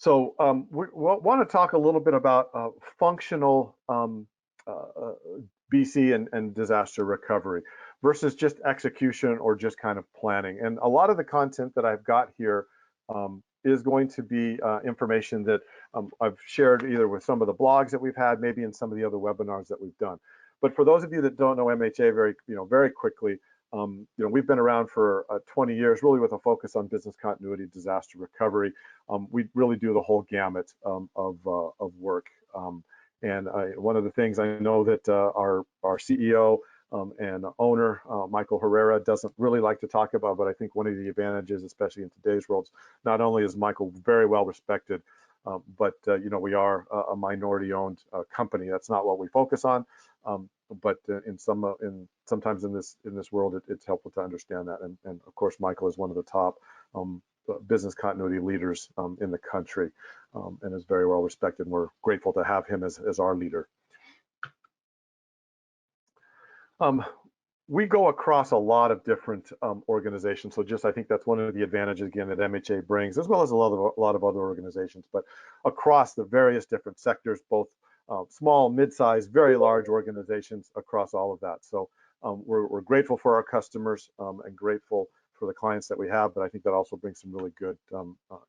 We want to talk a little bit about functional BC and disaster recovery versus just execution or just kind of planning. And a lot of the content that I've got here is going to be information that I've shared either with some of the blogs that we've had, maybe in some of the other webinars that we've done. But for those of you that don't know MHA very quickly, we've been around for 20 years, really with a focus on business continuity, disaster recovery. We really do the whole gamut of work. And one of the things I know that our CEO and owner, Michael Herrera, doesn't really like to talk about, but I think one of the advantages, especially in today's world, not only is Michael very well respected, but we are a minority-owned company. That's not what we focus on. But sometimes in this world, it's helpful to understand that. And of course, Michael is one of the top business continuity leaders in the country, and is very well respected. And we're grateful to have him as our leader. We go across a lot of different organizations. So I think that's one of the advantages, again, that MHA brings, as well as a lot of other organizations, but across the various different sectors, both small, mid-sized, very large organizations across all of that. So we're grateful for our customers and grateful for the clients that we have, but I think that also brings some really good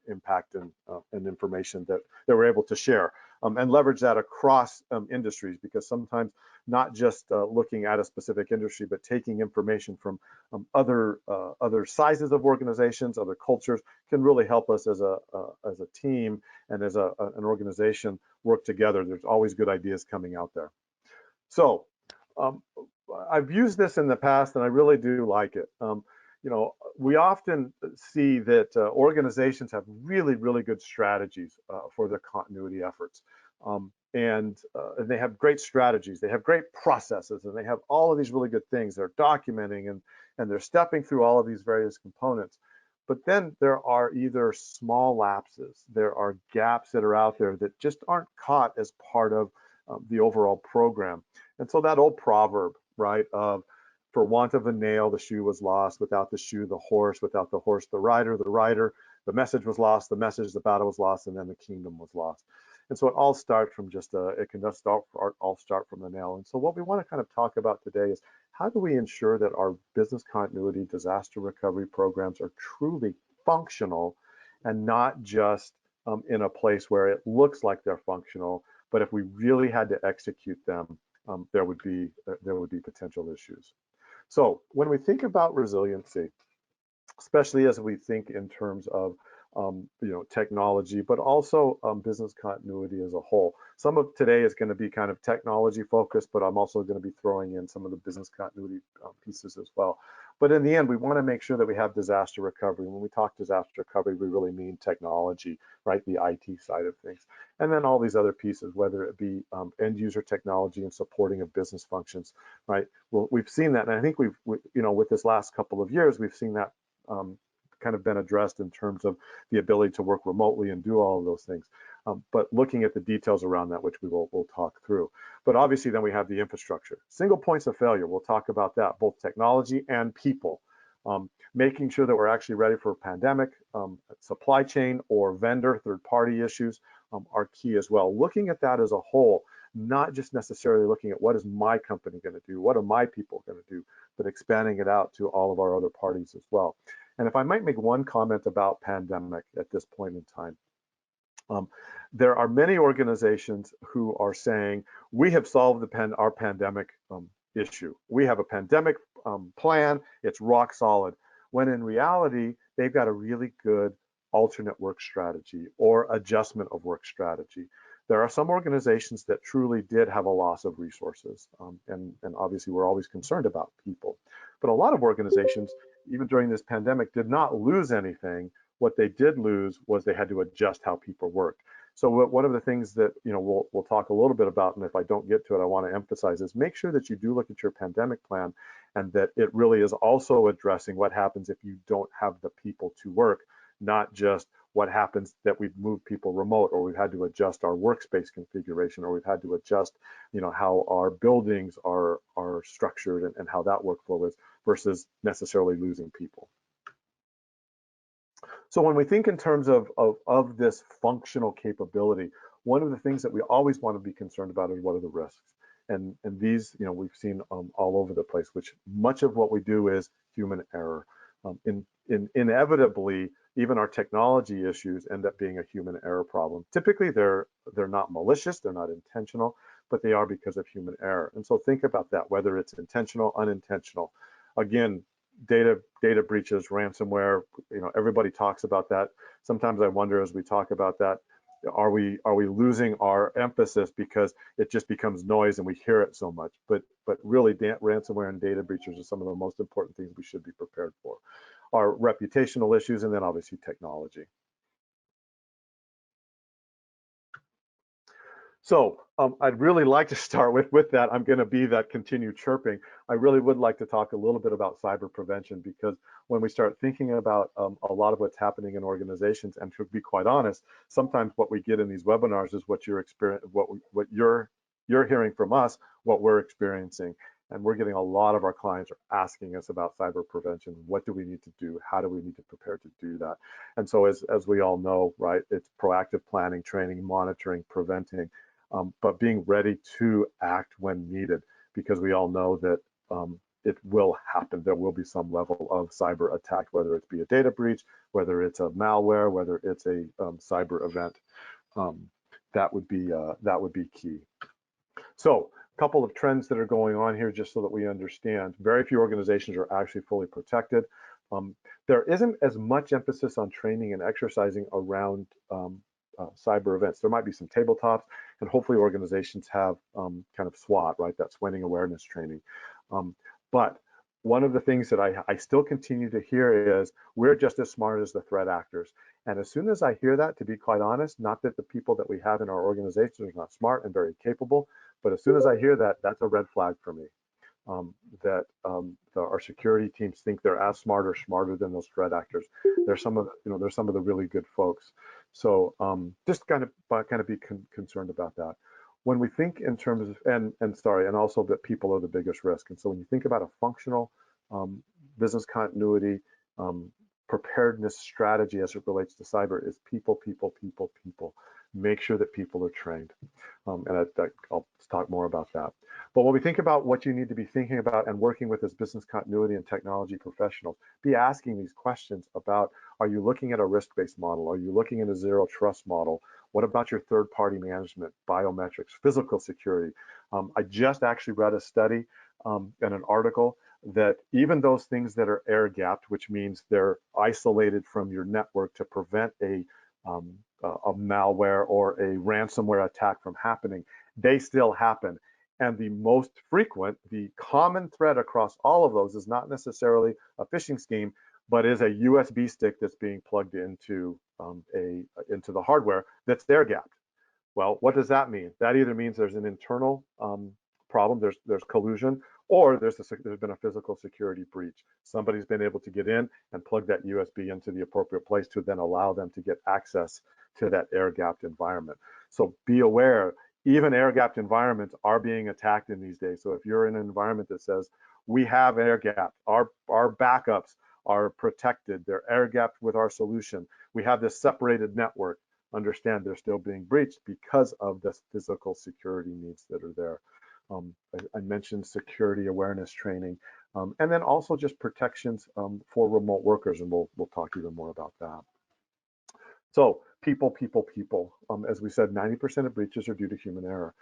impact and information that we're able to share and leverage that across industries, because sometimes not just looking at a specific industry, but taking information from other sizes of organizations, other cultures, can really help us as a team and as an organization work together. There's always good ideas coming out there. So I've used this in the past, and I really do like it. We often see that organizations have really, really good strategies for their continuity efforts. And they have great strategies, they have great processes, and they have all of these really good things. They're documenting and they're stepping through all of these various components. But then there are either small lapses, there are gaps that are out there that just aren't caught as part of the overall program. And so that old proverb, right, of for want of a nail, the shoe was lost. Without the shoe, the horse. Without the horse, the rider. The rider, the message was lost. The message, the battle was lost, and then the kingdom was lost. And so it all starts from it can just all start from the nail. And so what we want to kind of talk about today is how do we ensure that our business continuity disaster recovery programs are truly functional and not just in a place where it looks like they're functional, but if we really had to execute them, there would be potential issues. So when we think about resiliency, especially as we think in terms of technology, but also business continuity as a whole. Some of today is going to be kind of technology focused, but I'm also going to be throwing in some of the business continuity pieces as well. But in the end, we want to make sure that we have disaster recovery. When we talk disaster recovery, we really mean technology, right? The IT side of things. And then all these other pieces, whether it be end user technology and supporting of business functions, right? Well, we've seen that. And I think with this last couple of years, we've seen that kind of been addressed in terms of the ability to work remotely and do all of those things. But looking at the details around that, which we'll talk through. But obviously then we have the infrastructure. Single points of failure, we'll talk about that, both technology and people. Making sure that we're actually ready for a pandemic, supply chain or vendor, third-party issues are key as well. Looking at that as a whole, not just necessarily looking at what is my company going to do, what are my people going to do, but expanding it out to all of our other parties as well. And if I might make one comment about pandemic at this point in time, there are many organizations who are saying, we have solved our pandemic issue. We have a pandemic plan, it's rock solid. When in reality, they've got a really good alternate work strategy or adjustment of work strategy. There are some organizations that truly did have a loss of resources, and obviously we're always concerned about people. But a lot of organizations, even during this pandemic, did not lose anything. What they did lose was they had to adjust how people worked. So one of the things that we'll talk a little bit about, and if I don't get to it, I want to emphasize is make sure that you do look at your pandemic plan and that it really is also addressing what happens if you don't have the people to work, not just what happens that we've moved people remote, or we've had to adjust our workspace configuration, or we've had to adjust, how our buildings are structured and how that workflow is versus necessarily losing people. So when we think in terms of this functional capability, one of the things that we always want to be concerned about is what are the risks? And these, we've seen all over the place, which much of what we do is human error. Inevitably, even our technology issues end up being a human error problem. Typically, they're not malicious, they're not intentional, but they are because of human error. And so think about that, whether it's intentional, unintentional. Again, data breaches, ransomware, everybody talks about that. Sometimes I wonder as we talk about that, are we losing our emphasis because it just becomes noise and we hear it so much? But really, ransomware and data breaches are some of the most important things we should be prepared for. Our reputational issues, and then obviously technology. So I'd really like to start with that. I'm going to be that continued chirping. I really would like to talk a little bit about cyber prevention, because when we start thinking about a lot of what's happening in organizations, and to be quite honest, sometimes what we get in these webinars is what you're hearing from us, what we're experiencing. And we're getting a lot of our clients are asking us about cyber prevention. What do we need to do? How do we need to prepare to do that? And so as we all know, right, it's proactive planning, training, monitoring, preventing. But being ready to act when needed, because we all know that it will happen. There will be some level of cyber attack, whether it be a data breach, whether it's a malware, whether it's a cyber event. That would be key. So a couple of trends that are going on here, just so that we understand. Very few organizations are actually fully protected. There isn't as much emphasis on training and exercising around cyber events. There might be some tabletops, and hopefully organizations have kind of SWAT, right? That sweating awareness training. But one of the things that I still continue to hear is we're just as smart as the threat actors. And as soon as I hear that, to be quite honest, not that the people that we have in our organizations are not smart and very capable, but as soon as I hear that, that's a red flag for me. Our security teams think they're as smart or smarter than those threat actors. They're some of the really good folks. So just kind of be concerned about that. When we think in terms of, and also that people are the biggest risk. And so when you think about a functional business continuity preparedness strategy as it relates to cyber, is people. Make sure that people are trained. And I'll talk more about that. But when we think about what you need to be thinking about and working with as business continuity and technology professionals, be asking these questions about, are you looking at a risk-based model? Are you looking at a zero trust model? What about your third-party management, biometrics, physical security? I just actually read a study and an article that even those things that are air-gapped, which means they're isolated from your network to prevent a malware or a ransomware attack from happening, they still happen. And the most frequent, the common thread across all of those is not necessarily a phishing scheme, but is a USB stick that's being plugged into the hardware that's air-gapped. Well, what does that mean? That either means there's an internal problem, there's collusion, or there's been a physical security breach. Somebody's been able to get in and plug that USB into the appropriate place to then allow them to get access to that air-gapped environment. So be aware, even air-gapped environments are being attacked in these days. So if you're in an environment that says, we have air-gapped, our backups are protected, they're air-gapped with our solution, we have this separated network, understand they're still being breached because of the physical security needs that are there. I mentioned security awareness training, and then also just protections for remote workers, and we'll talk even more about that. So people. As we said, 90% of breaches are due to human error.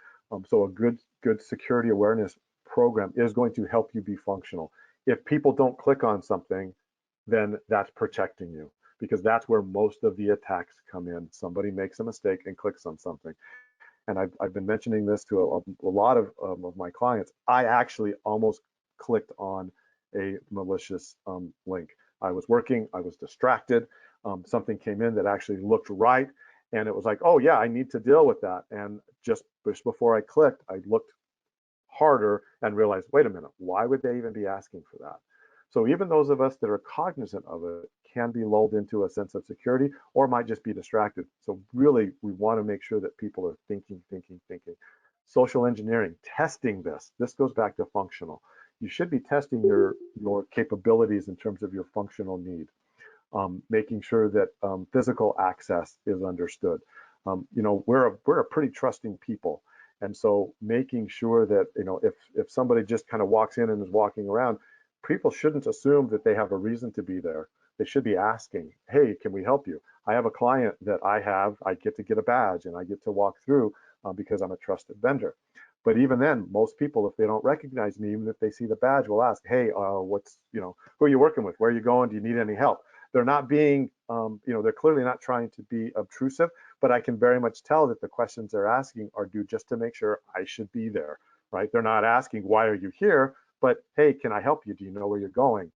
So a good security awareness program is going to help you be functional. If people don't click on something, then that's protecting you, because that's where most of the attacks come in. Somebody makes a mistake and clicks on something. And I've been mentioning this to a lot of my clients. I actually almost clicked on a malicious link. I was working, I was distracted. Something came in that actually looked right, and it was like, oh yeah, I need to deal with that. And just before I clicked, I looked harder and realized, wait a minute, why would they even be asking for that? So even those of us that are cognizant of it can be lulled into a sense of security, or might just be distracted. So really, we want to make sure that people are thinking. Social engineering, testing this. This goes back to functional. You should be testing your capabilities in terms of your functional need. making sure that physical access is understood. We're a pretty trusting people. And so making sure that, if somebody just kind of walks in and is walking around, people shouldn't assume that they have a reason to be there. They should be asking, hey, can we help you? I have a client that I get to get a badge and I get to walk through because I'm a trusted vendor. But even then, most people, if they don't recognize me, even if they see the badge, will ask, hey, who are you working with? Where are you going? Do you need any help? They're not being, they're clearly not trying to be obtrusive, but I can very much tell that the questions they're asking are due just to make sure I should be there, right? They're not asking, why are you here? But, hey, can I help you? Do you know where you're going?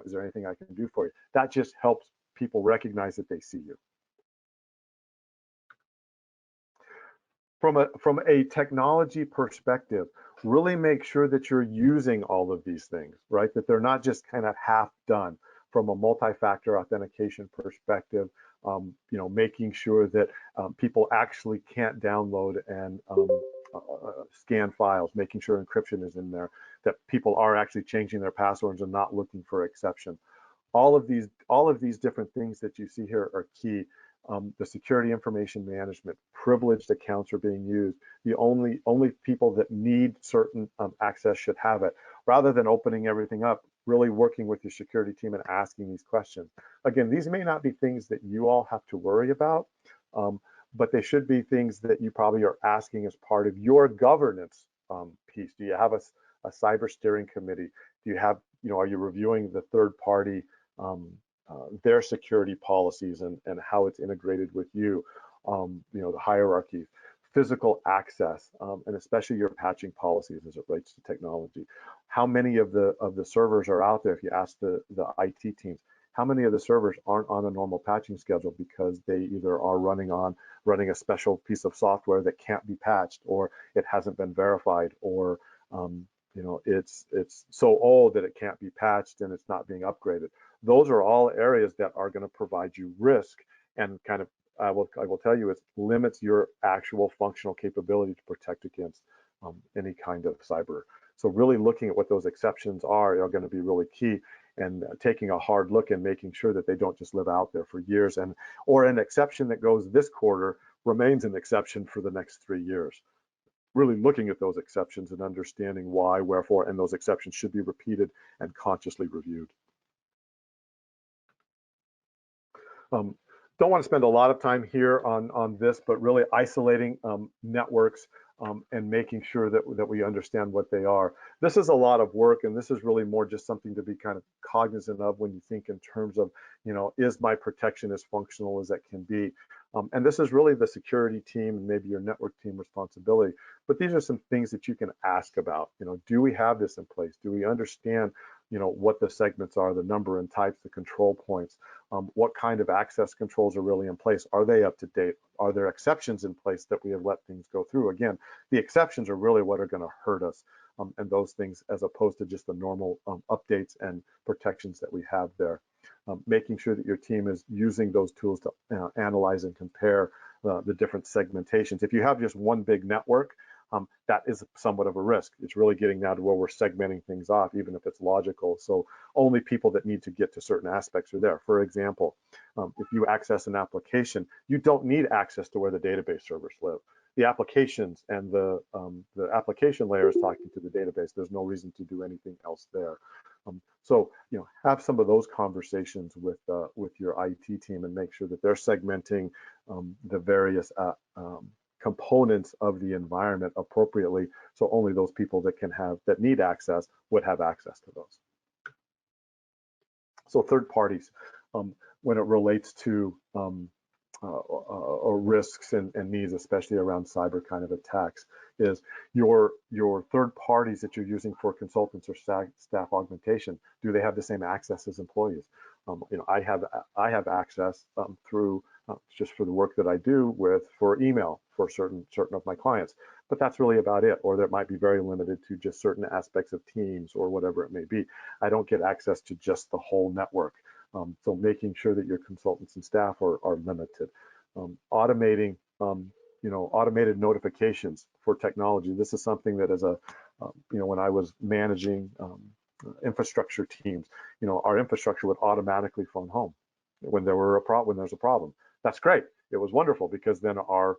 Is there anything I can do for you? That just helps people recognize that they see you. From a technology perspective, really make sure that you're using all of these things, right? That they're not just kind of half done. From a multi-factor authentication perspective, making sure that people actually can't download and scan files, making sure encryption is in there, that people are actually changing their passwords and not looking for exception. All of these different things that you see here are key. The security information management, privileged accounts are being used. The only people that need certain access should have it. Rather than opening everything up, really working with your security team and asking these questions. Again, these may not be things that you all have to worry about, but they should be things that you probably are asking as part of your governance piece. Do you have a cyber steering committee? Do you have, are you reviewing the third party their security policies and how it's integrated with you, the hierarchy, physical access, and especially your patching policies as it relates to technology. How many of the servers are out there? If you ask the IT teams, how many of the servers aren't on a normal patching schedule because they either are running a special piece of software that can't be patched, or it hasn't been verified, or it's so old that it can't be patched and it's not being upgraded. Those are all areas that are going to provide you risk, and kind of, I will tell you, it limits your actual functional capability to protect against any kind of cyber. So really looking at what those exceptions are going to be really key, and taking a hard look and making sure that they don't just live out there for years, or an exception that goes this quarter remains an exception for the next 3 years. Really looking at those exceptions and understanding why, wherefore, and those exceptions should be repeated and consciously reviewed. Don't want to spend a lot of time here on this, but really isolating networks and making sure that we understand what they are. This is a lot of work, and this is really more just something to be kind of cognizant of when you think in terms of, is my protection as functional as it can be? And this is really the security team and maybe your network team responsibility. But these are some things that you can ask about. Do we have this in place? Do we understand, what the segments are, the number and types, the control points? What kind of access controls are really in place? Are they up to date? Are there exceptions in place that we have let things go through? Again, the exceptions are really what are going to hurt us, and those things, as opposed to just the normal updates and protections that we have there. Making sure that your team is using those tools to analyze and compare the different segmentations. If you have just one big network, that is somewhat of a risk. It's really getting down to where we're segmenting things off, even if it's logical. So only people that need to get to certain aspects are there. For example, if you access an application, you don't need access to where the database servers live. The applications and the application layer is talking to the database. There's no reason to do anything else there. So have some of those conversations with your IT team and make sure that they're segmenting the various components of the environment appropriately, so only those people that need access would have access to those. So third parties, when it relates to risks and needs, especially around cyber kind of attacks, is your third parties that you're using for consultants or staff augmentation. Do they have the same access as employees? I have access through just for the work that I do for email for certain of my clients, but that's really about it. Or that might be very limited to just certain aspects of Teams or whatever it may be. I don't get access to just the whole network. So making sure that your consultants and staff are limited. Automating, automated notifications for technology. This is something that as when I was managing infrastructure teams, our infrastructure would automatically phone home. when there's a problem. That's great. It was wonderful because then our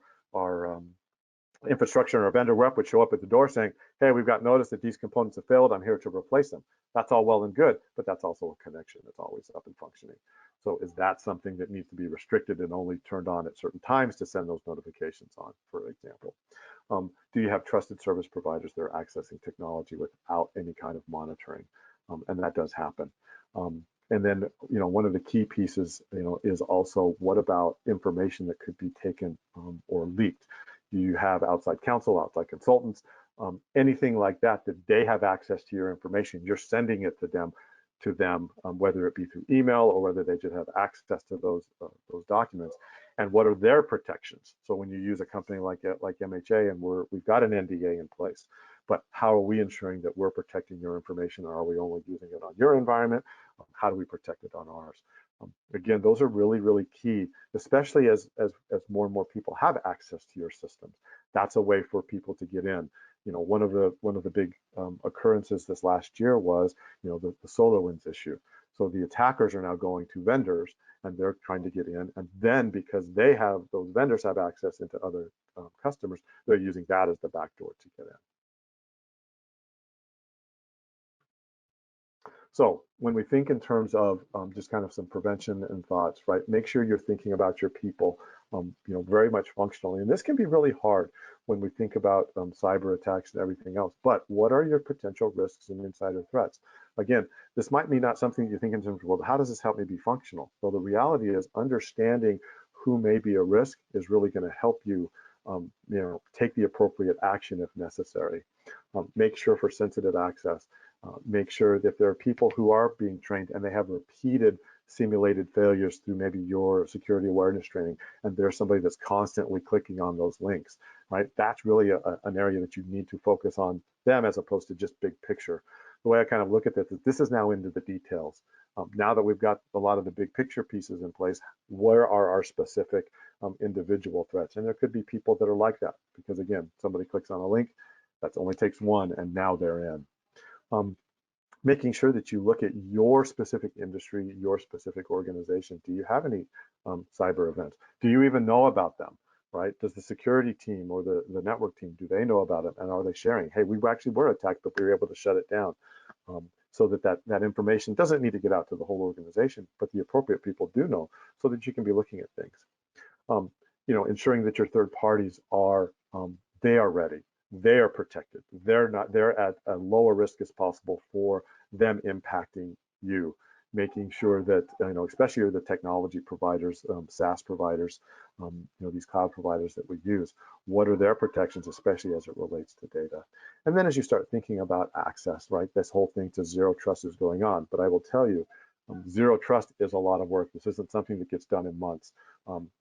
infrastructure and our vendor rep would show up at the door saying, hey, we've got notice that these components have failed. I'm here to replace them. That's all well and good, but that's also a connection that's always up and functioning. So is that something that needs to be restricted and only turned on at certain times to send those notifications on, for example? Do you have trusted service providers that are accessing technology without any kind of monitoring? And that does happen. And then, one of the key pieces, is also what about information that could be taken or leaked? Do you have outside counsel, outside consultants, anything like that, that they have access to your information? You're sending it to them, whether it be through email or whether they just have access to those documents. And what are their protections? So when you use a company like MHA, and we've got an NDA in place, but how are we ensuring that we're protecting your information? Or are we only using it on your environment? How do we protect it on ours? Again, those are really, really key, especially as more and more people have access to your systems. That's a way for people to get in. One of the big occurrences this last year was, the SolarWinds issue. So the attackers are now going to vendors and they're trying to get in. And then because those vendors have access into other customers, they're using that as the backdoor to get in. So when we think in terms of just kind of some prevention and thoughts, right, make sure you're thinking about your people, very much functionally. And this can be really hard when we think about cyber attacks and everything else. But what are your potential risks and insider threats? Again, this might be not something you think in terms of, well, how does this help me be functional? Well, the reality is understanding who may be a risk is really going to help you, take the appropriate action if necessary. Make sure for sensitive access. Make sure that there are people who are being trained and they have repeated simulated failures through maybe your security awareness training, and there's somebody that's constantly clicking on those links, right? That's really an area that you need to focus on them as opposed to just big picture. The way I kind of look at this is now into the details. Now that we've got a lot of the big picture pieces in place, where are our specific individual threats? And there could be people that are like that because, again, somebody clicks on a link, that only takes one, and now they're in. Making sure that you look at your specific industry, your specific organization. Do you have any cyber events? Do you even know about them, right? Does the security team or the network team, do they know about it? And are they sharing? Hey, we actually were attacked, but we were able to shut it down. So that information doesn't need to get out to the whole organization, but the appropriate people do know so that you can be looking at things. Ensuring that your third parties they are ready. They are protected. They're at a lower risk as possible for them impacting you, making sure that, especially the technology providers, SaaS providers, these cloud providers that we use, what are their protections, especially as it relates to data? And then as you start thinking about access, right, this whole thing to zero trust is going on. But I will tell you, zero trust is a lot of work. This isn't something that gets done in months.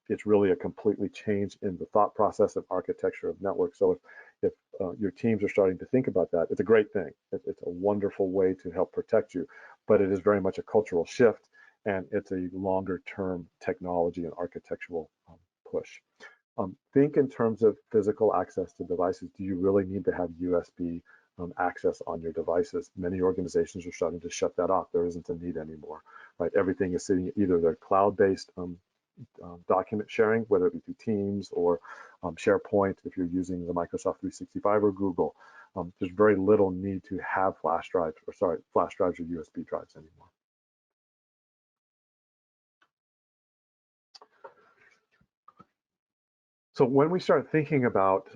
It's really a completely change in the thought process and architecture of networks. So if your teams are starting to think about that, it's a great thing. It's a wonderful way to help protect you, but it is very much a cultural shift, and it's a longer-term technology and architectural push. Think in terms of physical access to devices. Do you really need to have USB access on your devices? Many organizations are starting to shut that off. There isn't a need anymore, right? Everything is sitting either they're cloud-based document sharing, whether it be through Teams or SharePoint, if you're using the Microsoft 365 or Google. There's very little need to have flash drives or USB drives anymore. So when we start thinking about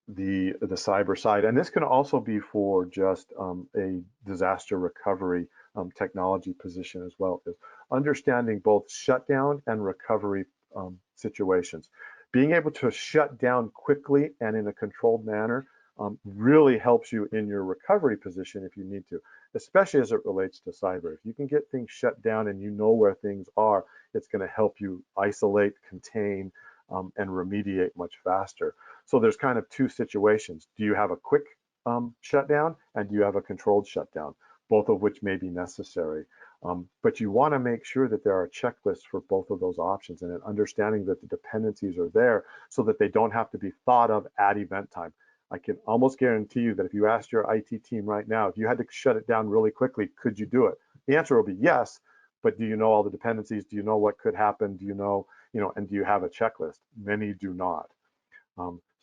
the cyber side, and this can also be for just a disaster recovery technology position as well, is understanding both shutdown and recovery situations. Being able to shut down quickly and in a controlled manner really helps you in your recovery position if you need to, especially as it relates to cyber. If you can get things shut down and you know where things are, it's going to help you isolate, contain, and remediate much faster. So there's kind of two situations. Do you have a quick shutdown, and do you have a controlled shutdown, both of which may be necessary? But you want to make sure that there are checklists for both of those options, and an understanding that the dependencies are there so that they don't have to be thought of at event time. I can almost guarantee you that if you asked your IT team right now, if you had to shut it down really quickly, could you do it? The answer will be yes, but do you know all the dependencies? Do you know what could happen? Do you know, and do you have a checklist? Many do not.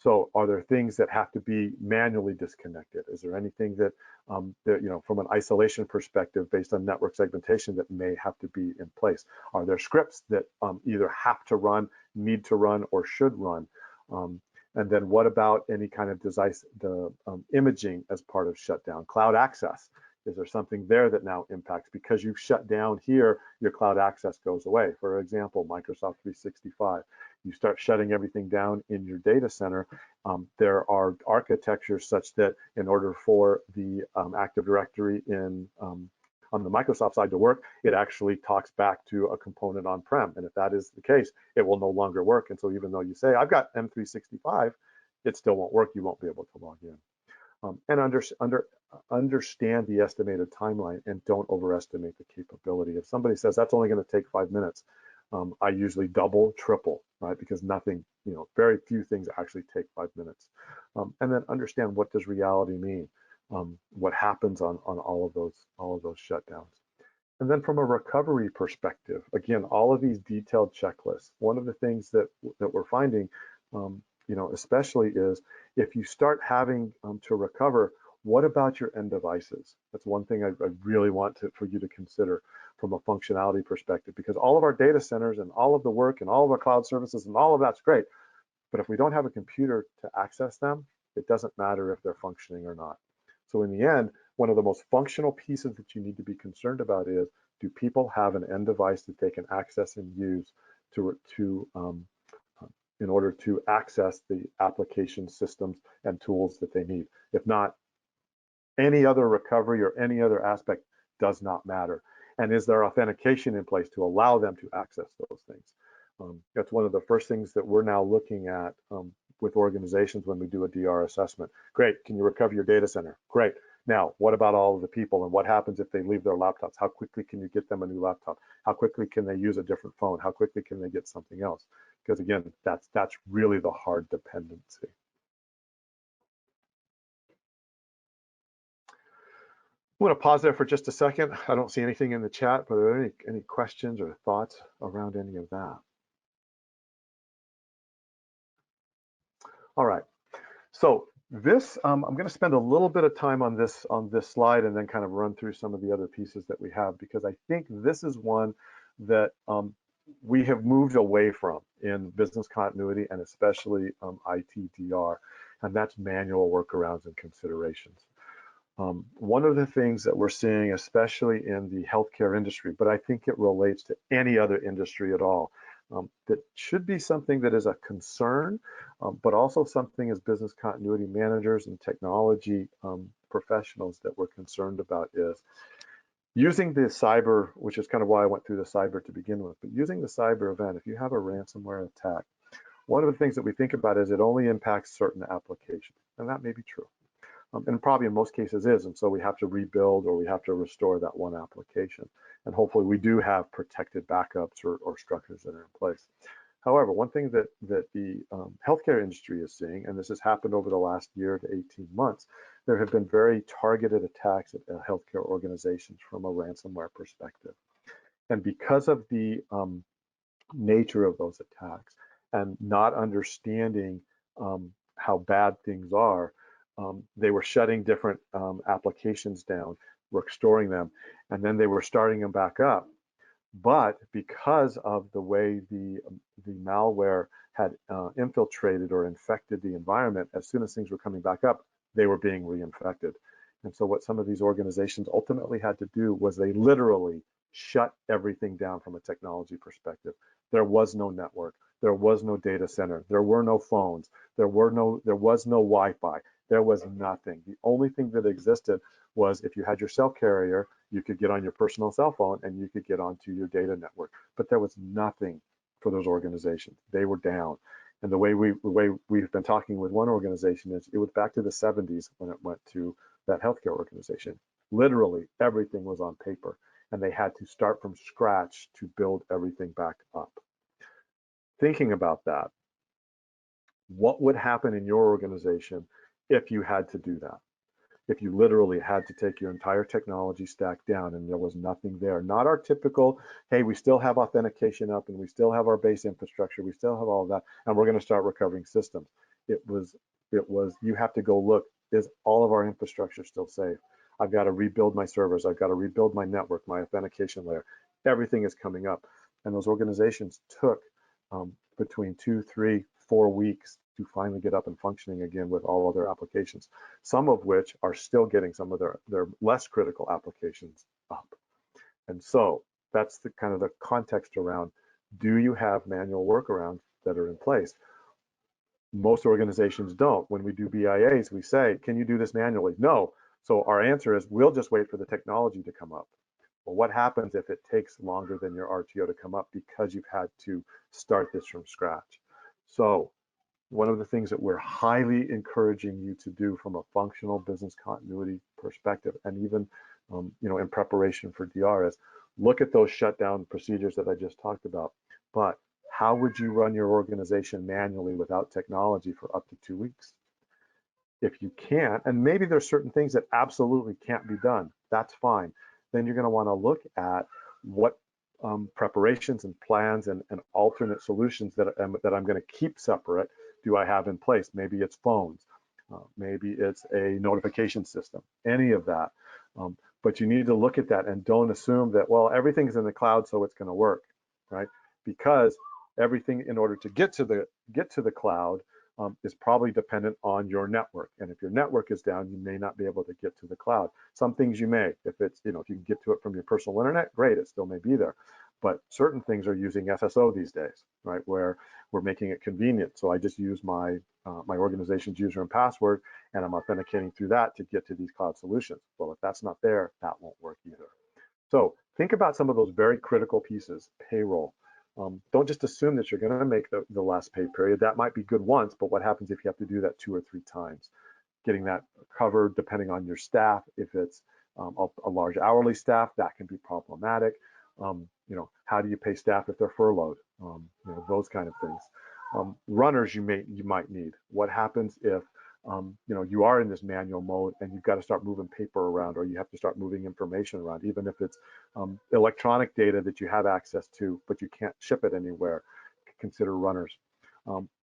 So are there things that have to be manually disconnected? Is there anything that, from an isolation perspective based on network segmentation that may have to be in place? Are there scripts that either have to run, need to run, or should run? And then what about any kind of imaging as part of shutdown? Cloud access. Is there something there that now impacts? Because you've shut down here, your cloud access goes away. For example, Microsoft 365. You start shutting everything down in your data center. There are architectures such that in order for the Active Directory on the Microsoft side to work, it actually talks back to a component on-prem. And if that is the case, it will no longer work. And so even though you say, I've got M365, it still won't work. You won't be able to log in. And understand the estimated timeline and don't overestimate the capability. If somebody says that's only going to take 5 minutes, I usually double, triple, right? Because nothing, very few things actually take 5 minutes. And then understand, what does reality mean? What happens on all of those shutdowns? And then from a recovery perspective, again, all of these detailed checklists. One of the things that we're finding, especially is if you start having to recover, what about your end devices? That's one thing I really want for you to consider from a functionality perspective, because all of our data centers and all of the work and all of our cloud services and all of that's great. But if we don't have a computer to access them, it doesn't matter if they're functioning or not. So in the end, one of the most functional pieces that you need to be concerned about is, do people have an end device that they can access and use in order to access the application systems and tools that they need? If not, any other recovery or any other aspect does not matter. And is there authentication in place to allow them to access those things? That's one of the first things that we're now looking at with organizations when we do a DR assessment. Great, can you recover your data center? Great. Now, what about all of the people, and what happens if they leave their laptops? How quickly can you get them a new laptop? How quickly can they use a different phone? How quickly can they get something else? Because again, that's really the hard dependency. I'm going to pause there for just a second. I don't see anything in the chat, but are there any questions or thoughts around any of that? All right. So this, I'm going to spend a little bit of time on this slide and then kind of run through some of the other pieces that we have, because I think this is one that we have moved away from in business continuity and especially ITDR, and that's manual workarounds and considerations. One of the things that we're seeing, especially in the healthcare industry, but I think it relates to any other industry at all, that should be something that is a concern, but also something as business continuity managers and technology professionals that we're concerned about, is using the cyber, which is kind of why I went through the cyber to begin with, but using the cyber event. If you have a ransomware attack, one of the things that we think about is it only impacts certain applications, and that may be true. And probably in most cases is, and so we have to rebuild or we have to restore that one application. And hopefully we do have protected backups or structures that are in place. However, one thing that the healthcare industry is seeing, and this has happened over the last year to 18 months, there have been very targeted attacks at healthcare organizations from a ransomware perspective. And because of the nature of those attacks and not understanding how bad things are, they were shutting different applications down, restoring them, and then they were starting them back up. But because of the way the malware had infiltrated or infected the environment, as soon as things were coming back up, they were being reinfected. And so what some of these organizations ultimately had to do was they literally shut everything down from a technology perspective. There was no network, there was no data center, there were no phones, there was no Wi-Fi. There was nothing. The only thing that existed was if you had your cell carrier, you could get on your personal cell phone and you could get onto your data network. But there was nothing for those organizations. They were down. And the way we've been talking with one organization is it was back to the 70s when it went to that healthcare organization. Literally everything was on paper, and they had to start from scratch to build everything back up. Thinking about that, what would happen in your organization if you had to do that? if you literally had to take your entire technology stack down and there was nothing there. Not our typical, hey, we still have authentication up and we still have our base infrastructure, we still have all of that, and we're going to start recovering systems. It was, you have to go look, is all of our infrastructure still safe? I've got to rebuild my servers, I've got to rebuild my network, my authentication layer. Everything is coming up. And those organizations took between 2, 3, 4 weeks to finally get up and functioning again with all of their applications, some of which are still getting some of their less critical applications up. And so that's the kind of the context around, do you have manual workarounds that are in place? Most organizations don't. When we do BIAs, we say, can you do this manually? No. So our answer is, we'll just wait for the technology to come up. Well, what happens if it takes longer than your RTO to come up because you've had to start this from scratch? So one of the things that we're highly encouraging you to do from a functional business continuity perspective, and even in preparation for DR, is look at those shutdown procedures that I just talked about. But how would you run your organization manually without technology for up to 2 weeks? If you can't, and maybe there's certain things that absolutely can't be done, that's fine. Then you're going to want to look at what preparations and plans and alternate solutions that I'm going to keep separate do I have in place. Maybe it's phones, maybe it's a notification system, any of that. But you need to look at that and don't assume that, well, everything's in the cloud, so it's going to work, right? Because everything, in order to get to the cloud, is probably dependent on your network. And if your network is down, you may not be able to get to the cloud. Some things you may, if it's, if you can get to it from your personal internet, great, it still may be there. But certain things are using SSO these days, right? Where we're making it convenient. So I just use my my organization's user and password, and I'm authenticating through that to get to these cloud solutions. Well, if that's not there, that won't work either. So think about some of those very critical pieces. Payroll. Don't just assume that you're going to make the last pay period. That might be good once, but what happens if you have to do that 2 or 3 times? Getting that covered, depending on your staff. If it's a large hourly staff, that can be problematic. How do you pay staff if they're furloughed? Those kind of things. Runners you might need. What happens if you are in this manual mode and you've got to start moving paper around, or you have to start moving information around, even if it's electronic data that you have access to, but you can't ship it anywhere. Consider runners.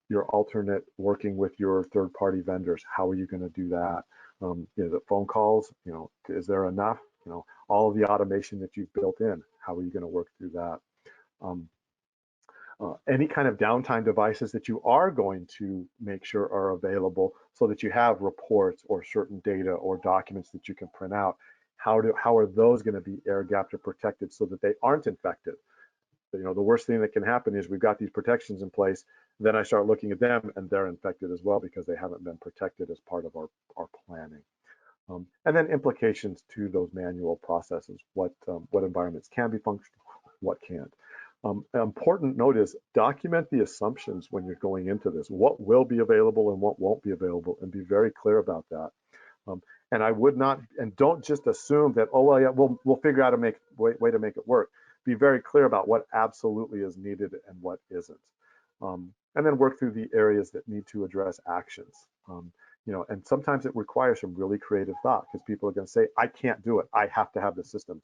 Your alternate working with your third-party vendors. How are you going to do that? The phone calls, is there enough? All of the automation that you've built in, how are you going to work through that? Any kind of downtime devices that you are going to make sure are available so that you have reports or certain data or documents that you can print out. How are those going to be air gapped or protected so that they aren't infected? The worst thing that can happen is we've got these protections in place, then I start looking at them and they're infected as well because they haven't been protected as part of our planning. And then implications to those manual processes, what environments can be functional, what can't. An important note is document the assumptions when you're going into this. What will be available and what won't be available, and be very clear about that. And I would not, and don't just assume that, oh, well, yeah, we'll figure out a way to make it work. Be very clear about what absolutely is needed and what isn't. And then work through the areas that need to address actions. And sometimes it requires some really creative thought, because people are going to say, I can't do it. I have to have the systems.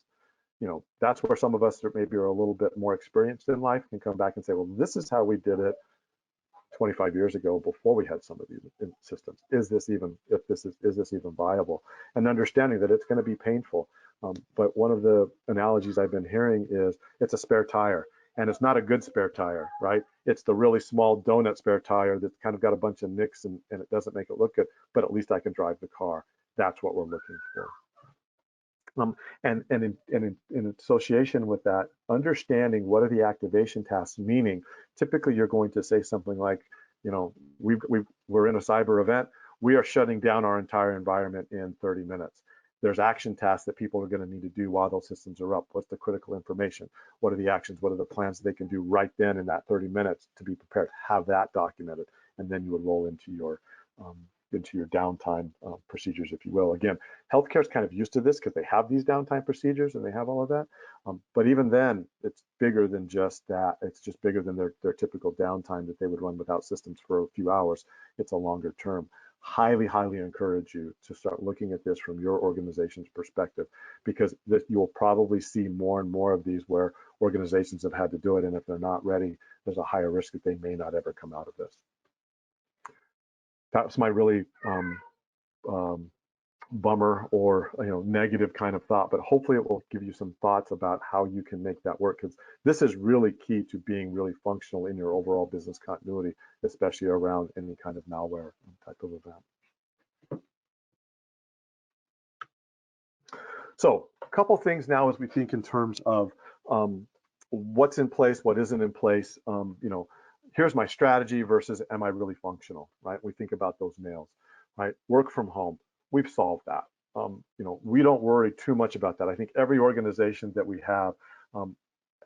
That's where some of us that maybe are a little bit more experienced in life can come back and say, well, this is how we did it 25 years ago before we had some of these systems. Is this even viable? And understanding that it's going to be painful. But one of the analogies I've been hearing is it's a spare tire, and it's not a good spare tire, right? It's the really small donut spare tire that's kind of got a bunch of nicks and it doesn't make it look good, but at least I can drive the car. That's what we're looking for. And in association with that, understanding what are the activation tasks, meaning typically you're going to say something like, we're in a cyber event, we are shutting down our entire environment in 30 minutes. There's action tasks that people are going to need to do while those systems are up. What's the critical information? What are the actions? What are the plans they can do right then in that 30 minutes to be prepared? Have that documented, and then you would roll into your downtime procedures, if you will. Again, healthcare is kind of used to this because they have these downtime procedures and they have all of that. But even then, it's bigger than just that. It's just bigger than their typical downtime that they would run without systems for a few hours. It's a longer term. highly, highly encourage you to start looking at this from your organization's perspective, because you will probably see more and more of these where organizations have had to do it, and if they're not ready, there's a higher risk that they may not ever come out of this. That's my really bummer or negative kind of thought, but hopefully it will give you some thoughts about how you can make that work, because this is really key to being really functional in your overall business continuity, especially around any kind of malware type of event. So a couple things now as we think in terms of what's in place, what isn't in place. Here's my strategy versus am I really functional, right? We think about those nails, right? Work from home. We've solved that. We don't worry too much about that. I think every organization that we have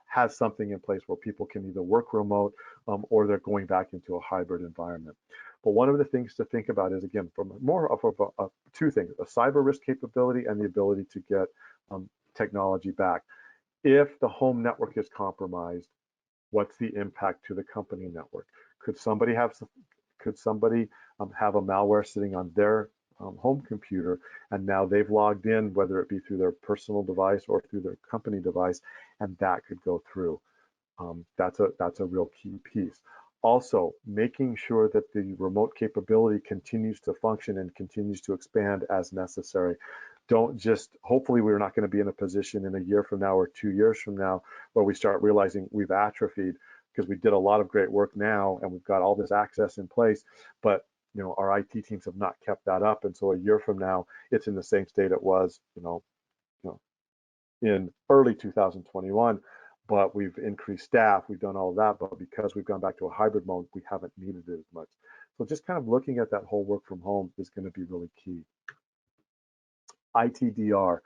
has something in place where people can either work remote or they're going back into a hybrid environment. But one of the things to think about is, again, from more of two things: a cyber risk capability and the ability to get technology back. If the home network is compromised, what's the impact to the company network? Could somebody have a malware sitting on their home computer, and now they've logged in, whether it be through their personal device or through their company device, and that could go through. That's a real key piece. Also, making sure that the remote capability continues to function and continues to expand as necessary. Don't just, hopefully we're not going to be in a position in a year from now or 2 years from now where we start realizing we've atrophied because we did a lot of great work now and we've got all this access in place, but our IT teams have not kept that up, and so a year from now it's in the same state it was in early 2021, but we've increased staff, we've done all of that, but because we've gone back to a hybrid mode, we haven't needed it as much. So just kind of looking at that whole work from home is going to be really key. ITDR.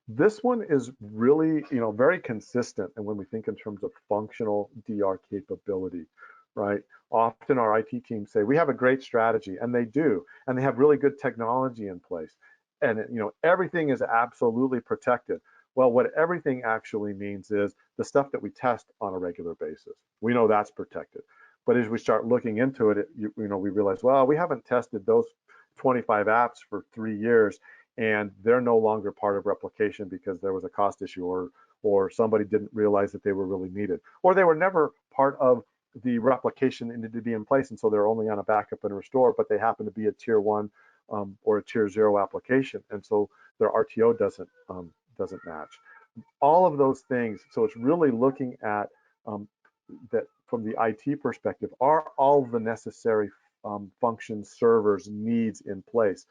This one is really, very consistent. And when we think in terms of functional DR capability, right? Often our IT teams say, we have a great strategy, and they do, and they have really good technology in place. And, everything is absolutely protected. Well, what everything actually means is the stuff that we test on a regular basis. We know that's protected. But as we start looking into it, we realize, well, we haven't tested those 25 apps for 3 years, and they're no longer part of replication because there was a cost issue, or somebody didn't realize that they were really needed, or they were never part of the replication that needed to be in place, and so they're only on a backup and restore, but they happen to be a tier 1 or a tier 0 application, and so their RTO doesn't match. All of those things. So it's really looking at that from the IT perspective. Are all the necessary functions, servers, needs in place?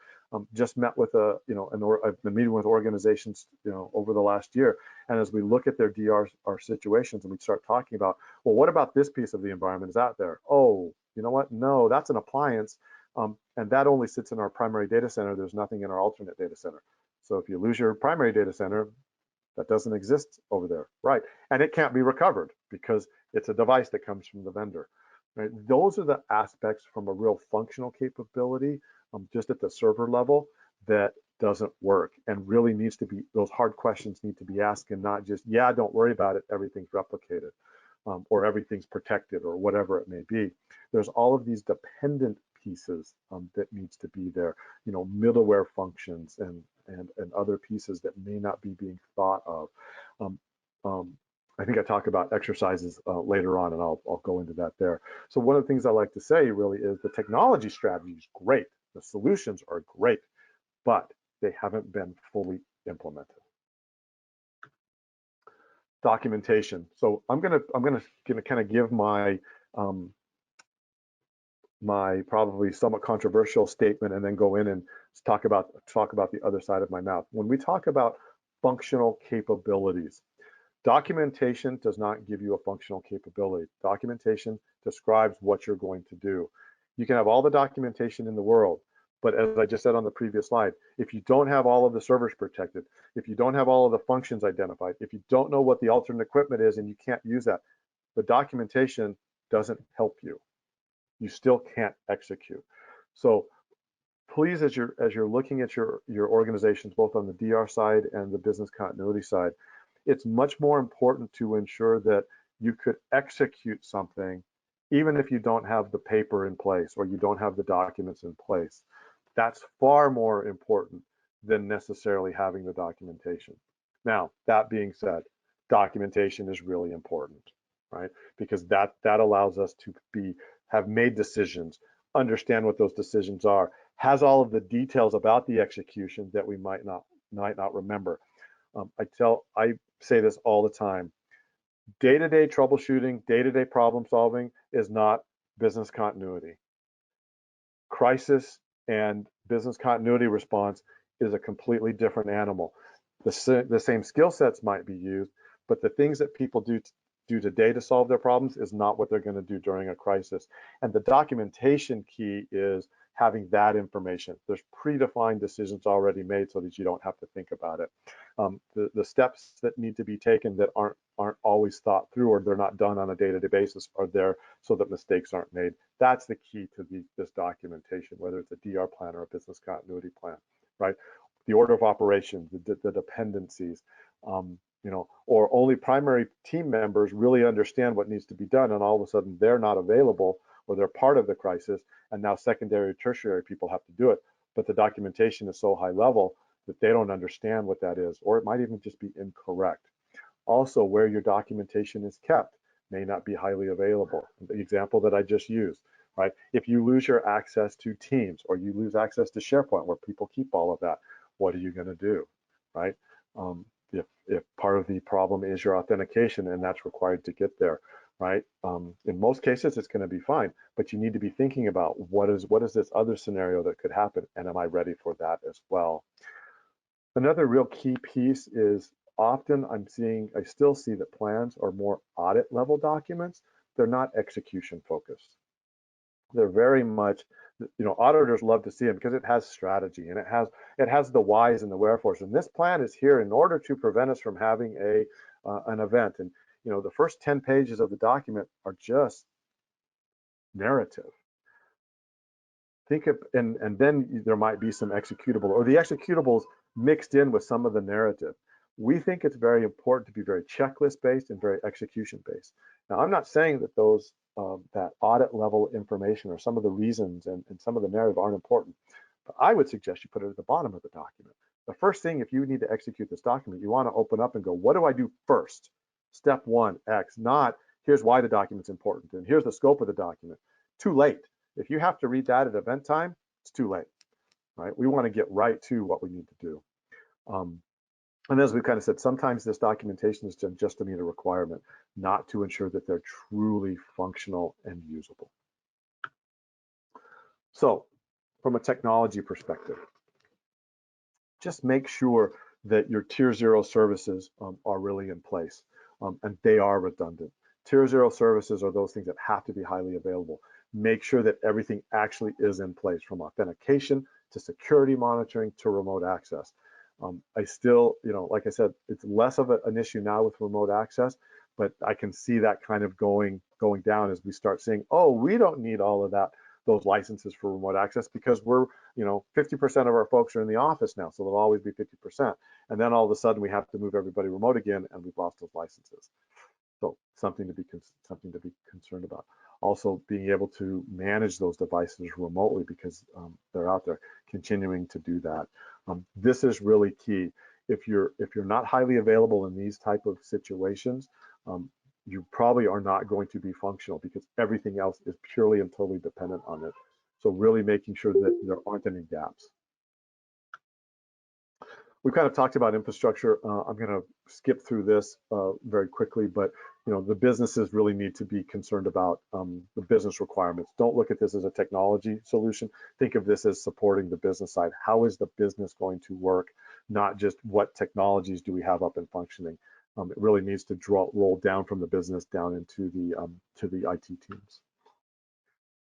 Just met with I've been meeting with organizations, over the last year, and as we look at their DR situations, and we start talking about, well, what about this piece of the environment is out there? Oh, you know what? No, that's an appliance, and that only sits in our primary data center. There's nothing in our alternate data center. So if you lose your primary data center, that doesn't exist over there, right? And it can't be recovered because it's a device that comes from the vendor. Right? Those are the aspects from a real functional capability, just at the server level, that doesn't work, and really needs to be, those hard questions need to be asked, and not just, yeah, don't worry about it, everything's replicated, or everything's protected, or whatever it may be. There's all of these dependent pieces that needs to be there, middleware functions and other pieces that may not be being thought of. I think I talk about exercises later on, and I'll go into that there. So one of the things I like to say really is the technology strategy is great, the solutions are great, but they haven't been fully implemented. Documentation. So I'm gonna kind of give my my probably somewhat controversial statement, and then go in and talk about the other side of my mouth. When we talk about functional capabilities, documentation does not give you a functional capability. Documentation describes what you're going to do. You can have all the documentation in the world, but as I just said on the previous slide, if you don't have all of the servers protected, if you don't have all of the functions identified, if you don't know what the alternate equipment is and you can't use that, the documentation doesn't help you. You still can't execute. So please, as you're looking at your organizations, both on the DR side and the business continuity side, it's much more important to ensure that you could execute something even if you don't have the paper in place or you don't have the documents in place. That's far more important than necessarily having the documentation. Now, that being said, documentation is really important, right? Because that allows us to have made decisions, understand what those decisions are, has all of the details about the execution that we might not remember. I say this all the time. Day-to-day troubleshooting, day-to-day problem solving is not business continuity. Crisis and business continuity response is a completely different animal. The same skill sets might be used, but the things that people do today to solve their problems is not what they're going to do during a crisis. And the documentation key is having that information. There's predefined decisions already made so that you don't have to think about it. The steps that need to be taken that aren't always thought through, or they're not done on a day-to-day basis, are there so that mistakes aren't made. That's the key to this documentation, whether it's a DR plan or a business continuity plan, right? The order of operations, the dependencies, or only primary team members really understand what needs to be done, and all of a sudden they're not available or they're part of the crisis, and now secondary, tertiary people have to do it, but the documentation is so high level that they don't understand what that is, or it might even just be incorrect. Also, where your documentation is kept may not be highly available. The example that I just used, right? If you lose your access to Teams or you lose access to SharePoint where people keep all of that, what are you going to do, right? If part of the problem is your authentication and that's required to get there, right? In most cases, it's going to be fine, but you need to be thinking about what is this other scenario that could happen, and am I ready for that as well? Another real key piece is often I still see that plans are more audit level documents. They're not execution focused. They're very much, auditors love to see them because it has strategy and it has the whys and the wherefores. And this plan is here in order to prevent us from having an event. And the first 10 pages of the document are just narrative. And then there might be some executable, or the executables mixed in with some of the narrative. We think it's very important to be very checklist based and very execution based. Now, I'm not saying that that audit level information or some of the reasons and some of the narrative aren't important, but I would suggest you put it at the bottom of the document. The first thing, if you need to execute this document, you want to open up and go, what do I do first? Step 1, X, not here's why the document's important and here's the scope of the document. Too late. If you have to read that at event time, it's too late, right? We want to get right to what we need to do. And as we kind of said, sometimes this documentation is just to meet a requirement, not to ensure that they're truly functional and usable. So from a technology perspective, just make sure that your tier 0 services are really in place and they are redundant. Tier 0 services are those things that have to be highly available. Make sure that everything actually is in place, from authentication to security monitoring to remote access. I still, like I said, it's less of an issue now with remote access, but I can see that kind of going down as we start seeing, oh, we don't need all of those licenses for remote access because we're, 50% of our folks are in the office now, so there'll always be 50%. And then all of a sudden we have to move everybody remote again, and we've lost those licenses. So something to be concerned about. Also, being able to manage those devices remotely because they're out there, continuing to do that. This is really key. If you're not highly available in these type of situations, you probably are not going to be functional because everything else is purely and totally dependent on it. So really making sure that there aren't any gaps. We kind of talked about infrastructure. I'm going to skip through this very quickly, but the businesses really need to be concerned about the business requirements. Don't look at this as a technology solution. Think of this as supporting the business side. How is the business going to work? Not just what technologies do we have up and functioning. It really needs to roll down from the business down into the IT teams.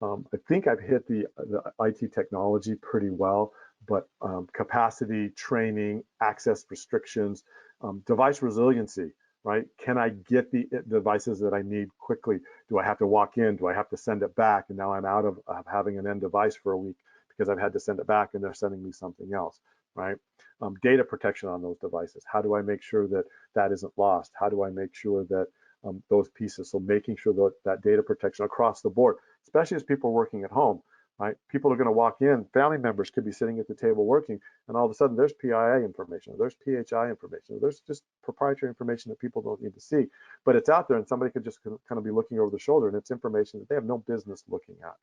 I think I've hit the IT technology pretty well, but capacity, training, access restrictions, device resiliency, right? Can I get the devices that I need quickly? Do I have to walk in? Do I have to send it back? And now I'm out of having an end device for a week because I've had to send it back and they're sending me something else, right? Data protection on those devices. How do I make sure that that isn't lost? How do I make sure that those pieces. So making sure that that data protection across the board, especially as people are working at home, right? People are going to walk in, family members could be sitting at the table working, and all of a sudden there's PII information, or there's PHI information, or there's just proprietary information that people don't need to see, but it's out there, and somebody could just kind of be looking over the shoulder, and it's information that they have no business looking at.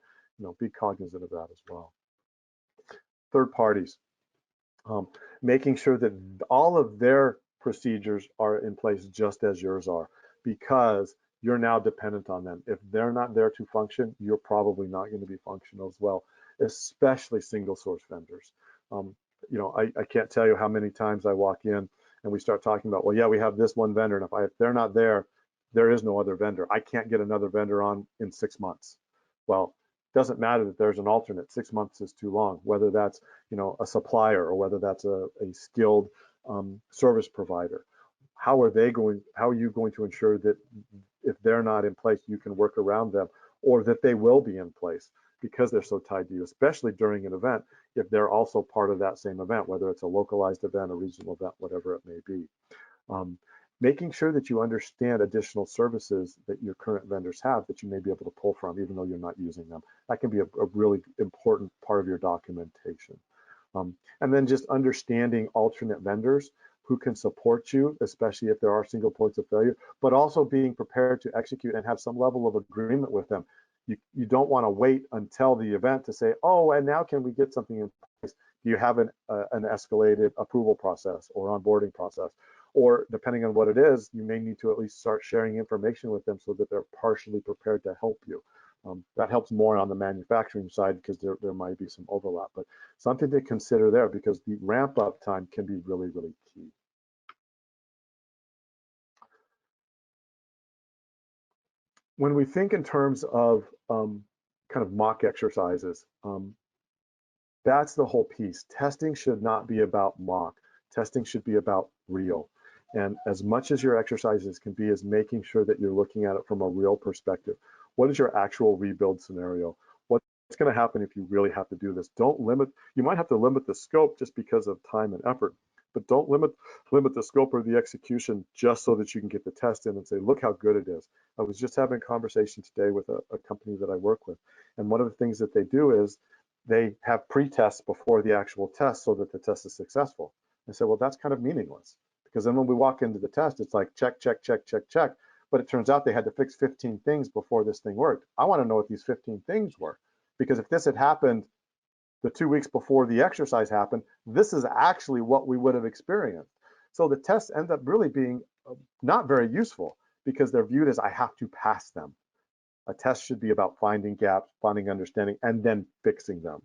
Be cognizant of that as well. Third parties, making sure that all of their procedures are in place just as yours are, because you're now dependent on them. If they're not there to function, you're probably not going to be functional as well, especially single source vendors. I can't tell you how many times I walk in and we start talking about, well, yeah, we have this one vendor, and if they're not there, there is no other vendor. I can't get another vendor on in 6 months. Well, it doesn't matter that there's an alternate. 6 months is too long, whether that's a supplier or whether that's a skilled service provider. How are you going to ensure that if they're not in place, you can work around them, or that they will be in place because they're so tied to you, especially during an event, if they're also part of that same event, whether it's a localized event, a regional event, whatever it may be. Making sure that you understand additional services that your current vendors have that you may be able to pull from, even though you're not using them. That can be a really important part of your documentation. And then just understanding alternate vendors who can support you, especially if there are single points of failure, but also being prepared to execute and have some level of agreement with them. You don't want to wait until the event to say, oh, and now can we get something in place? Do you have an escalated approval process or onboarding process? Or depending on what it is, you may need to at least start sharing information with them so that they're partially prepared to help you. That helps more on the manufacturing side because there might be some overlap, but something to consider there because the ramp up time can be really, really key. When we think in terms of kind of mock exercises, that's the whole piece. Testing should not be about mock. Testing should be about real. And as much as your exercises can be is making sure that you're looking at it from a real perspective. What is your actual rebuild scenario? What's going to happen if you really have to do this? You might have to limit the scope just because of time and effort, but don't limit the scope or the execution just so that you can get the test in and say, look how good it is. I was just having a conversation today with a company that I work with, and one of the things that they do is they have pre-tests before the actual test so that the test is successful. I said, well, that's kind of meaningless because then when we walk into the test, it's like check, check, check, check, check. But it turns out they had to fix 15 things before this thing worked. I want to know what these 15 things were, because if this had happened the 2 weeks before the exercise happened, this is actually what we would have experienced. So the tests end up really being not very useful because they're viewed as I have to pass them. A test should be about finding gaps, finding understanding, and then fixing them.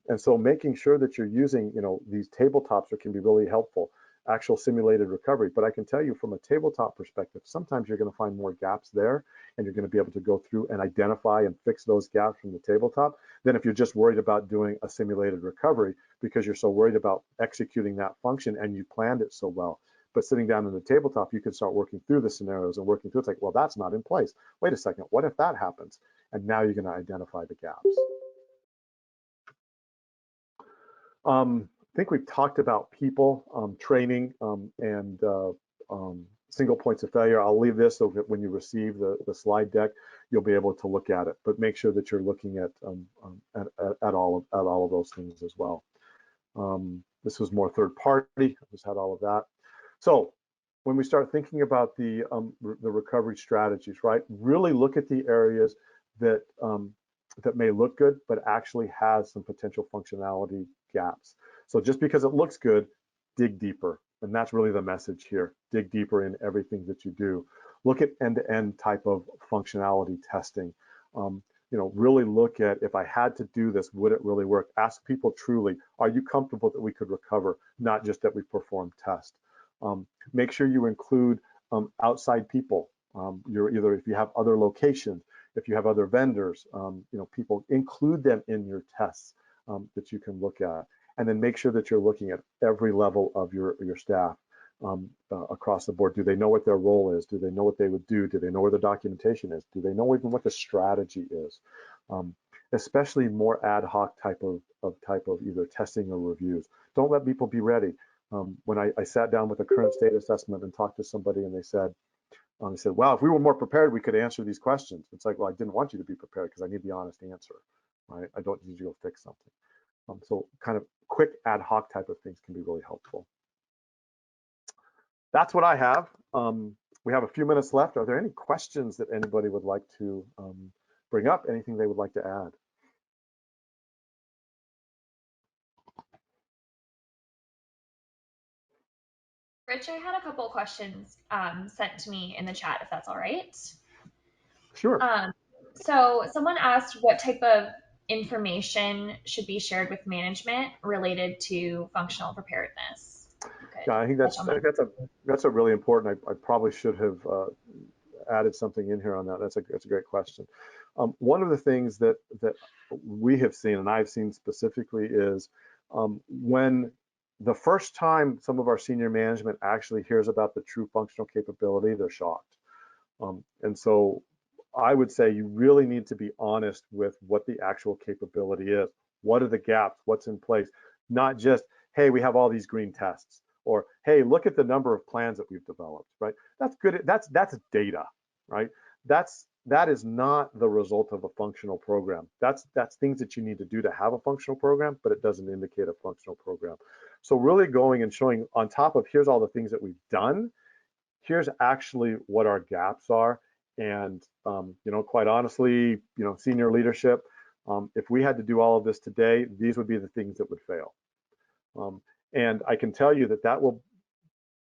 And so making sure that you're using, these tabletops can be really helpful, actual simulated recovery. But I can tell you from a tabletop perspective, sometimes you're going to find more gaps there, and you're going to be able to go through and identify and fix those gaps from the tabletop than if you're just worried about doing a simulated recovery because you're so worried about executing that function and you planned it so well. But sitting down on the tabletop, you can start working through the scenarios and working through. It's like, well, that's not in place. Wait a second, what if that happens? And now you're going to identify the gaps. I think we've talked about people, training, and single points of failure. I'll leave this so that when you receive the slide deck, you'll be able to look at it. But make sure that you're looking at all of those things as well. This was more third party. I just had all of that. So when we start thinking about the recovery strategies, right? Really look at the areas that may look good, but actually has some potential functionality gaps. So just because it looks good, dig deeper. And that's really the message here. Dig deeper in everything that you do. Look at end-to-end type of functionality testing. Really look at, if I had to do this, would it really work? Ask people truly, are you comfortable that we could recover, not just that we perform tests? Make sure you include outside people. If you have other locations, if you have other vendors, people, include them in your tests that you can look at. And then make sure that you're looking at every level of your staff across the board. Do they know what their role is? Do they know what they would do? Do they know where the documentation is? Do they know even what the strategy is? Especially more ad hoc type of either testing or reviews. Don't let people be ready. When I sat down with a current state assessment and talked to somebody and they said, He said, well, if we were more prepared, we could answer these questions. It's like, well, I didn't want you to be prepared because I need the honest answer, right? I don't need you to go fix something. So kind of quick ad hoc type of things can be really helpful. That's what I have. We have a few minutes left. Are there any questions that anybody would like to bring up? Anything they would like to add? Rich, I had a couple of questions sent to me in the chat, if that's all right. Sure. So someone asked what type of information should be shared with management related to functional preparedness. You could Yeah, I think touch on that. that's a really important. I probably should have added something in here on that. That's a great question. One of the things that we have seen, and I've seen specifically, is when the first time some of our senior management actually hears about the true functional capability, they're shocked. And so I would say you really need to be honest with what the actual capability is. What are the gaps? What's in place? Not just, hey, we have all these green tests, or hey, look at the number of plans that we've developed, right? That's good. That's data, right? That is not the result of a functional program. That's things that you need to do to have a functional program, but it doesn't indicate a functional program. So really going and showing on top of here's all the things that we've done, here's actually what our gaps are. And, quite honestly, senior leadership, if we had to do all of this today, these would be the things that would fail. And I can tell you that will,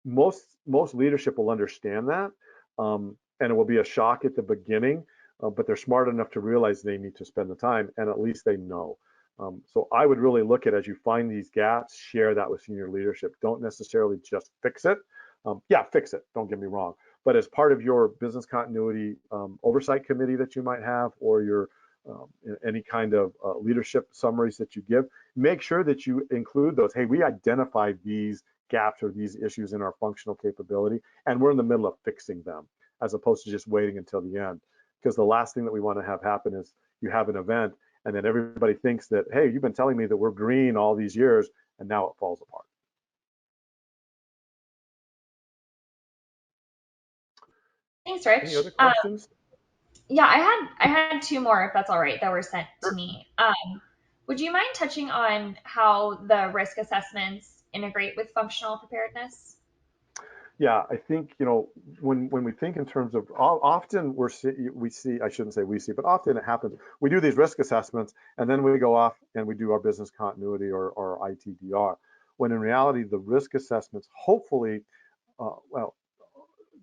most leadership will understand that. And it will be a shock at the beginning, but they're smart enough to realize they need to spend the time, and at least they know. So I would really look at, as you find these gaps, share that with senior leadership. Don't necessarily just fix it. Yeah, fix it, don't get me wrong. But as part of your business continuity oversight committee that you might have, or your any kind of leadership summaries that you give, make sure that you include those. Hey, we identified these gaps or these issues in our functional capability, and we're in the middle of fixing them, as opposed to just waiting until the end. Because the last thing that we want to have happen is you have an event and then everybody thinks that, hey, you've been telling me that we're green all these years, and now it falls apart. Thanks, Any Rich. other questions? Yeah, I had two more, if that's all right, that were sent to Sure. me. Would you mind touching on how the risk assessments integrate with functional preparedness? Yeah, I think, when we think in terms of, often we see, I shouldn't say we see, but often it happens. We do these risk assessments and then we go off and we do our business continuity or ITDR. When in reality, the risk assessments, hopefully, well,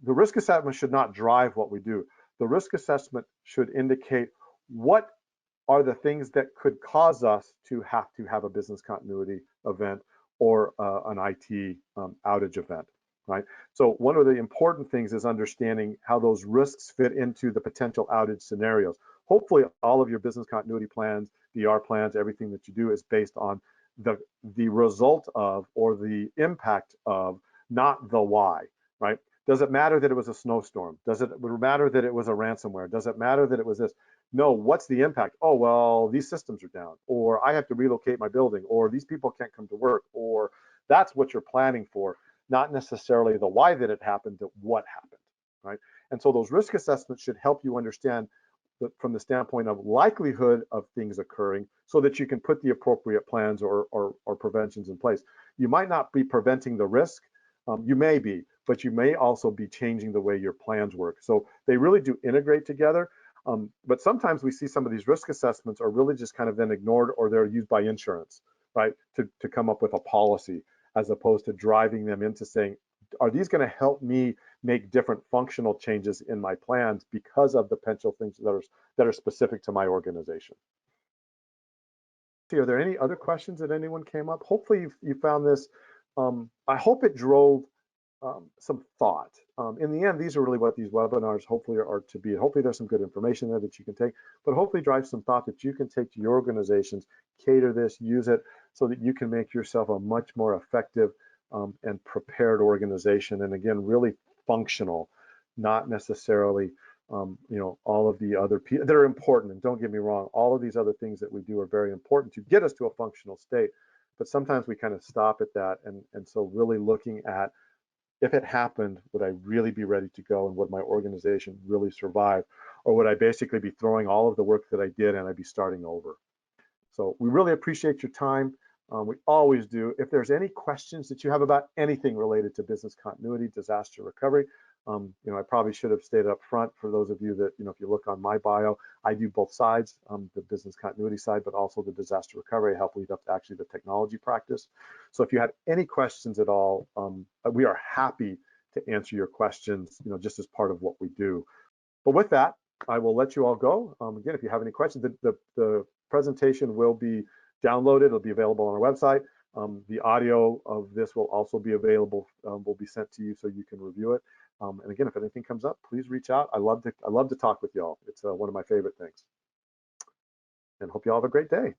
the risk assessment should not drive what we do. The risk assessment should indicate what are the things that could cause us to have a business continuity event or an IT outage event, right? So one of the important things is understanding how those risks fit into the potential outage scenarios. Hopefully all of your business continuity plans, DR plans, everything that you do is based on the result of, or the impact of, not the why, right? Does it matter that it was a snowstorm? Does it matter that it was a ransomware? Does it matter that it was this? No, what's the impact? Oh, well, these systems are down, or I have to relocate my building, or these people can't come to work, or that's what you're planning for, not necessarily the why that it happened, but what happened, right? And so those risk assessments should help you understand from the standpoint of likelihood of things occurring so that you can put the appropriate plans or preventions in place. You might not be preventing the risk, you may be, but you may also be changing the way your plans work. So they really do integrate together. But sometimes we see some of these risk assessments are really just kind of then ignored, or they're used by insurance, right, to come up with a policy, as opposed to driving them into saying, are these going to help me make different functional changes in my plans because of the potential things that are specific to my organization? Are there any other questions that anyone came up? Hopefully you found this. I hope it drove some thought. In the end, these are really what these webinars hopefully are to be. Hopefully there's some good information there that you can take, but hopefully drive some thought that you can take to your organizations, cater this, use it so that you can make yourself a much more effective and prepared organization. And again, really functional, not necessarily, all of the other pieces. They're important, and don't get me wrong, all of these other things that we do are very important to get us to a functional state, but sometimes we kind of stop at that. And so really looking at, if it happened, would I really be ready to go, and would my organization really survive? Or would I basically be throwing all of the work that I did and I'd be starting over? So we really appreciate your time. We always do. If there's any questions that you have about anything related to business continuity, disaster recovery, I probably should have stayed up front for those of you that, if you look on my bio, I do both sides, the business continuity side, but also the disaster recovery. I help lead up to actually the technology practice. So if you had any questions at all, we are happy to answer your questions, just as part of what we do. But with that, I will let you all go. Again, if you have any questions, the presentation will be downloaded. It'll be available on our website. The audio of this will also be available, will be sent to you so you can review it. And again, if anything comes up, please reach out. I love to talk with y'all. It's one of my favorite things. And hope you all have a great day.